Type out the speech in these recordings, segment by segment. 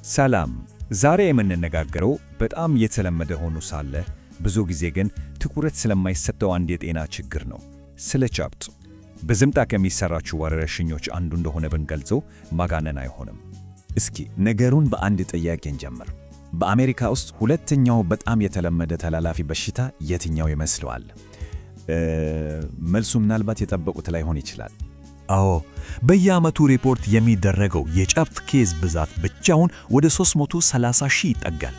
ሰላም። ዛሬ የምንነጋገረው በጣም የተለመደ ሆኖ ሳለ ብዙ ጊዜ ግን ትኩረት ስለማይሰጠው አንድ የጤና ችግር ነው። ስለ ጨብጥ በዝምታ ከሚሰራጩ ወረርሽኞች አንዱ እንደሆነ ብንገልጸው ማጋነን አይሆንም። እስኪ ነገሩን በአንድ ጥያቄ እንጀምር። በአሜሪካ ውስጥ ሁለተኛው በጣም የተለመደ ተላላፊ በሽታ የትኛው ይመስለዋል? መልሱ ምናልባት የጠበቁት ላይሆን ይችላል። አዎ፣ በየዓመቱ ሪፖርት የሚደረገው የጨብጥ ኬዝ ብዛት ብቻውን ወደ 330 ሺህ ይጠጋል።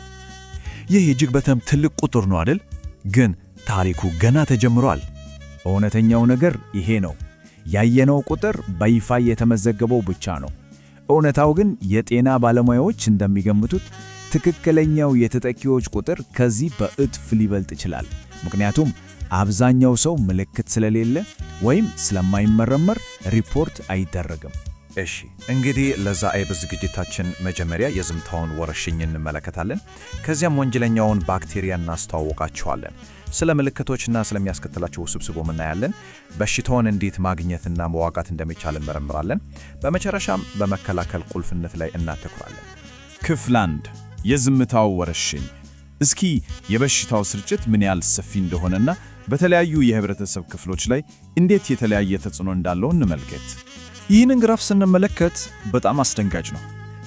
ይህ እጅግ በጣም ትልቅ ቁጥር ነው አይደል? ግን ታሪኩ ገና ተጀምሯል። እውነተኛው ነገር ይሄ ነው። ያየነው ቁጥር በይፋ የተመዘገበው ብቻ ነው። እውነታው ግን የጤና ባለሙያዎች እንደሚገምቱት ትክክለኛው የተጠቂዎች ቁጥር ከዚህ በእጥፍ ሊበልጥ ይችላል። ምክንያቱም አብዛኛው ሰው ምልክት ስለሌለ ወይም ስለማይመረመር ሪፖርት አይደረግም። እሺ፣ እንግዲህ ለዛሬ በዝግጅታችን መጀመሪያ የዝምታውን ወረርሽኝ እንመለከታለን። ከዚያም ወንጀለኛውን ባክቴሪያ እናስተዋውቃቸዋለን። ስለ ምልክቶችና ስለሚያስከትላቸው ውስብስቦች እናያለን። በሽታውን እንዴት ማግኘትና መዋጋት እንደሚቻል እንመረምራለን። በመጨረሻም በመከላከል ቁልፍነት ላይ እናተኩራለን። ክፍል 1 የዝምታው ወረርሽኝ። እስኪ የበሽታው ስርጭት ምን ያህል ሰፊ እንደሆነና በተለያዩ የህብረተሰብ ክፍሎች ላይ እንዴት የተለያየ ተጽዕኖ እንዳለው እንመልከት። ይህንን ግራፍ ስንመለከት በጣም አስደንጋጭ ነው።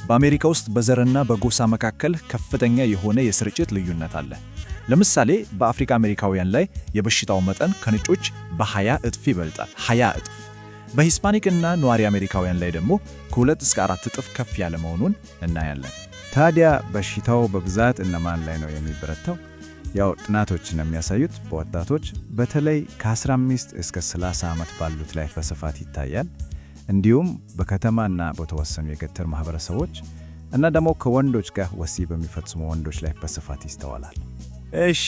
በአሜሪካ ውስጥ በዘርና በጎሳ መካከል ከፍተኛ የሆነ የስርጭት ልዩነት አለ። ለምሳሌ በአፍሪካ አሜሪካውያን ላይ የበሽታው መጠን ከነጮች በ20 እጥፍ ይበልጣል። 20 እጥፍ። በሂስፓኒክ እና ነዋሪ አሜሪካውያን ላይ ደግሞ ከ2 እስከ 4 እጥፍ ከፍ ያለ መሆኑን እናያለን። ታዲያ በሽታው በብዛት እነማን ላይ ነው የሚበረታው? ያው ጥናቶች እንደሚያሳዩት በወጣቶች በተለይ ከ15 እስከ 30 ዓመት ባሉት ላይ በስፋት ይታያል። እንዲሁም በከተማና በተወሰኑ የገጠር ማህበረሰቦች እና ደግሞ ከወንዶች ጋር ወሲብ በሚፈጽሙ ወንዶች ላይ በስፋት ይስተዋላል። እሺ፣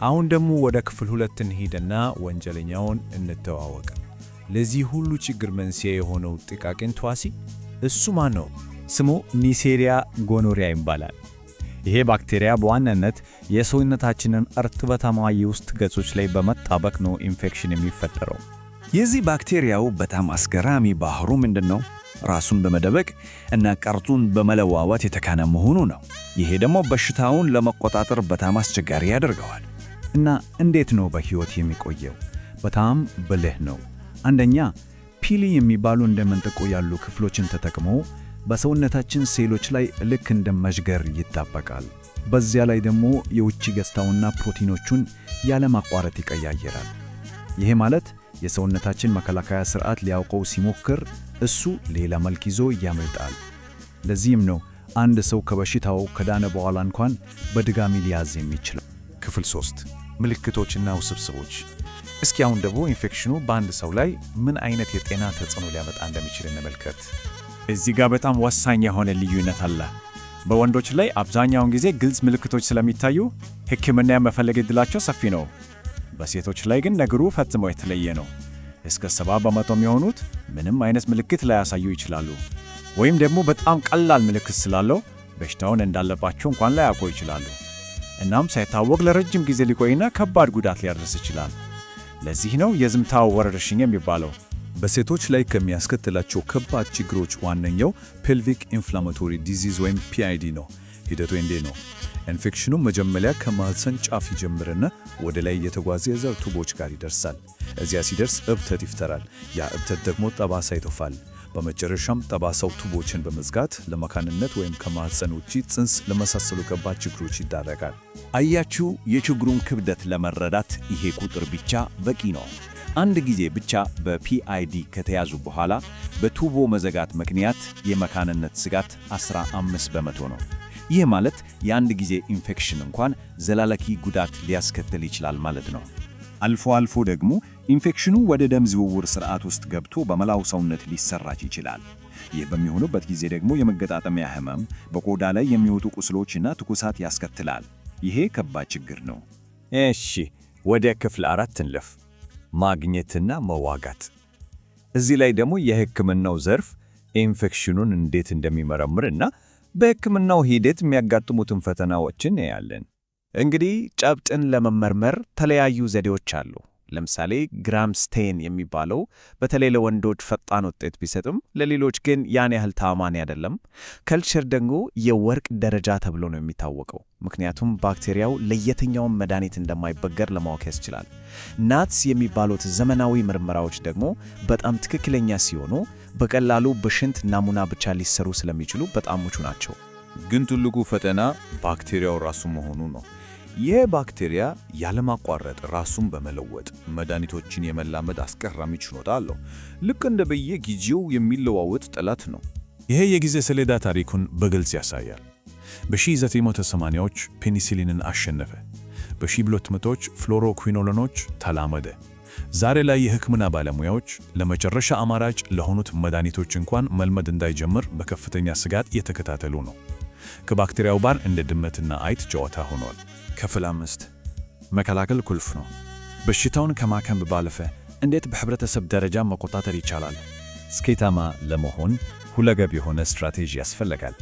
አሁን ደግሞ ወደ ክፍል 2 እንሂድና ወንጀለኛውን እንተዋወቅ። ለዚህ ሁሉ ችግር መንስኤ የሆነው ጥቃቅን ተዋሲ እሱ ማን ነው? ስሙ ኒሴሪያ ጎኖሪያ ይባላል። ይሄ ባክቴሪያ በዋናነት የሰውነታችንን እርጥበታማ የውስጥ ገጾች ላይ በመጣበቅ ነው ኢንፌክሽን የሚፈጠረው። የዚህ ባክቴሪያው በጣም አስገራሚ ባህሩ ምንድነው? ራሱን በመደበቅ እና ቅርጹን በመለዋወጥ የተካነ መሆኑ ነው። ይሄ ደግሞ በሽታውን ለመቆጣጠር በጣም አስቸጋሪ ያደርገዋል። እና እንዴት ነው በህይወት የሚቆየው? በጣም ብልህ ነው። አንደኛ ፒሊ የሚባሉ እንደ መንጠቆ ያሉ ክፍሎችን ተጠቅሞ በሰውነታችን ሴሎች ላይ ልክ እንደ መዥገር ይጣበቃል። በዚያ ላይ ደግሞ የውጭ ገጽታውና ፕሮቲኖቹን ያለማቋረጥ ይቀያየራል። ይሄ ማለት የሰውነታችን መከላከያ ስርዓት ሊያውቀው ሲሞክር እሱ ሌላ መልክ ይዞ ያመልጣል። ለዚህም ነው አንድ ሰው ከበሽታው ከዳነ በኋላ እንኳን በድጋሚ ሊያዝ የሚችለው። ክፍል 3 ምልክቶችና ውስብስቦች። እስኪ አሁን ደግሞ ኢንፌክሽኑ በአንድ ሰው ላይ ምን አይነት የጤና ተጽዕኖ ሊያመጣ እንደሚችል እንመልከት። እዚህ ጋር በጣም ወሳኝ የሆነ ልዩነት አለ። በወንዶች ላይ አብዛኛውን ጊዜ ግልጽ ምልክቶች ስለሚታዩ ሕክምና የመፈለግ ዕድላቸው ሰፊ ነው። በሴቶች ላይ ግን ነገሩ ፈጽሞ የተለየ ነው። እስከ 70% የሚሆኑት ምንም አይነት ምልክት ላያሳዩ ይችላሉ፣ ወይም ደግሞ በጣም ቀላል ምልክት ስላለው በሽታውን እንዳለባቸው እንኳን ላያውቁ ይችላሉ። እናም ሳይታወቅ ለረጅም ጊዜ ሊቆይና ከባድ ጉዳት ሊያደርስ ይችላል። ለዚህ ነው የዝምታው ወረርሽኝ የሚባለው። በሴቶች ላይ ከሚያስከትላቸው ከባድ ችግሮች ዋነኛው ፔልቪክ ኢንፍላማቶሪ ዲዚዝ ወይም PID ነው። ሂደቱ እንዴት ነው? ኢንፌክሽኑ መጀመሪያ ከማህፀን ጫፍ ይጀምርና ወደ ላይ የተጓዘ የዘር ቱቦች ጋር ይደርሳል። እዚያ ሲደርስ እብጠት ይፈጠራል። ያ እብጠት ደግሞ ጠባሳ ይተፋል። በመጨረሻም ጠባሳው ቱቦችን በመዝጋት ለመካንነት ወይም ከማህፀን ውጪ ጽንስ ለመሳሰሉ ከባድ ችግሮች ይዳረጋል። አያችሁ፣ የችግሩን ክብደት ለመረዳት ይሄ ቁጥር ብቻ በቂ ነው። አንድ ጊዜ ብቻ በPID ከተያዙ በኋላ በቱቦ መዘጋት ምክንያት የመካንነት ስጋት 15% ነው። ይህ ማለት የአንድ ጊዜ ኢንፌክሽን እንኳን ዘላቂ ጉዳት ሊያስከትል ይችላል ማለት ነው። አልፎ አልፎ ደግሞ ኢንፌክሽኑ ወደ ደም ዝውውር ስርዓት ውስጥ ገብቶ በመላው ሰውነት ሊሰራጭ ይችላል። ይህ በሚሆንበት ጊዜ ደግሞ የመገጣጠሚያ ህመም፣ በቆዳ ላይ የሚወጡ ቁስሎችና ትኩሳት ያስከትላል። ይሄ ከባድ ችግር ነው። እሺ፣ ወደ ክፍል 4 እንለፍ። ማግኘትና መዋጋት። እዚህ ላይ ደግሞ የሕክምናው ዘርፍ ኢንፌክሽኑን እንዴት እንደሚመረምርና በሕክምናው ሂደት የሚያጋጥሙትን ፈተናዎችን እናያለን። እንግዲህ ጨብጥን ለመመርመር ተለያዩ ዘዴዎች አሉ። ለምሳሌ ግራም ስቴን የሚባለው በተለይ ለወንዶች ፈጣን ውጤት ቢሰጥም ለሌሎች ግን ያን ያህል ታማኒ አይደለም። ከልቸር ደግሞ የወርቅ ደረጃ ተብሎ ነው የሚታወቀው፣ ምክንያቱም ባክቴሪያው ለየትኛውም መድኃኒት እንደማይበገር ለማወቅ ያስችላል። ናትስ የሚባሉት ዘመናዊ ምርመራዎች ደግሞ በጣም ትክክለኛ ሲሆኑ በቀላሉ በሽንት ናሙና ብቻ ሊሰሩ ስለሚችሉ በጣም ምቹ ናቸው። ግን ትልቁ ፈተና ባክቴሪያው ራሱ መሆኑ ነው። ይህ ባክቴሪያ ያለማቋረጥ ራሱን በመለወጥ መድኃኒቶችን የመላመድ አስገራሚ ችሎታ አለው። ልክ እንደ በየጊዜው የሚለዋወጥ ጠላት ነው። ይሄ የጊዜ ሰሌዳ ታሪኩን በግልጽ ያሳያል። በ1980ዎች ፔኒሲሊንን አሸነፈ። በ1200ዎች ፍሎሮኩዊኖሎኖች ተላመደ። ዛሬ ላይ የሕክምና ባለሙያዎች ለመጨረሻ አማራጭ ለሆኑት መድኃኒቶች እንኳን መልመድ እንዳይጀምር በከፍተኛ ስጋት እየተከታተሉ ነው። ከባክቴሪያው ጋር እንደ ድመትና አይጥ ጨዋታ ሆኗል። ክፍል 5 መከላከል ቁልፍ ነው። በሽታውን ከማከም ባለፈ እንዴት በህብረተሰብ ደረጃ መቆጣጠር ይቻላል? ስኬታማ ለመሆን ሁለገብ የሆነ ስትራቴጂ ያስፈልጋል።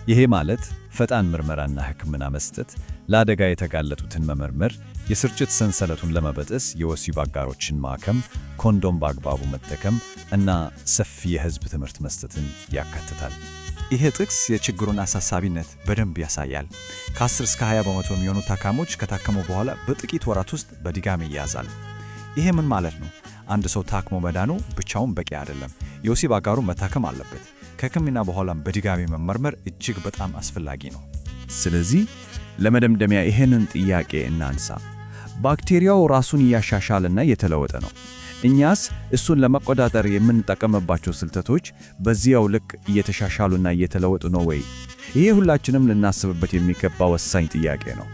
ይሄ ማለት ፈጣን ምርመራና ሕክምና መስጠት፣ ለአደጋ የተጋለጡትን መመርመር፣ የስርጭት ሰንሰለቱን ለመበጠስ የወሲብ አጋሮችን ማከም፣ ኮንዶም በአግባቡ መጠቀም እና ሰፊ የህዝብ ትምህርት መስጠትን ያካትታል። ይሄ ጥቅስ የችግሩን አሳሳቢነት በደንብ ያሳያል። ከ10 እስከ 20 በመቶ የሚሆኑ ታካሞች ከታከሙ በኋላ በጥቂት ወራት ውስጥ በድጋሚ ይያዛሉ። ይሄ ምን ማለት ነው? አንድ ሰው ታክሞ መዳኑ ብቻውን በቂ አይደለም። የወሲብ አጋሩ መታከም አለበት። ከሕክምና በኋላም በድጋሚ መመርመር እጅግ በጣም አስፈላጊ ነው። ስለዚህ ለመደምደሚያ ይሄንን ጥያቄ እናንሳ። ባክቴሪያው ራሱን እያሻሻለና እየተለወጠ ነው። እኛስ እሱን ለመቆጣጠር የምንጠቀምባቸው ስልቶች በዚያው ልክ እየተሻሻሉና እየተለወጡ ነው ወይ? ይሄ ሁላችንም ልናስብበት የሚገባ ወሳኝ ጥያቄ ነው።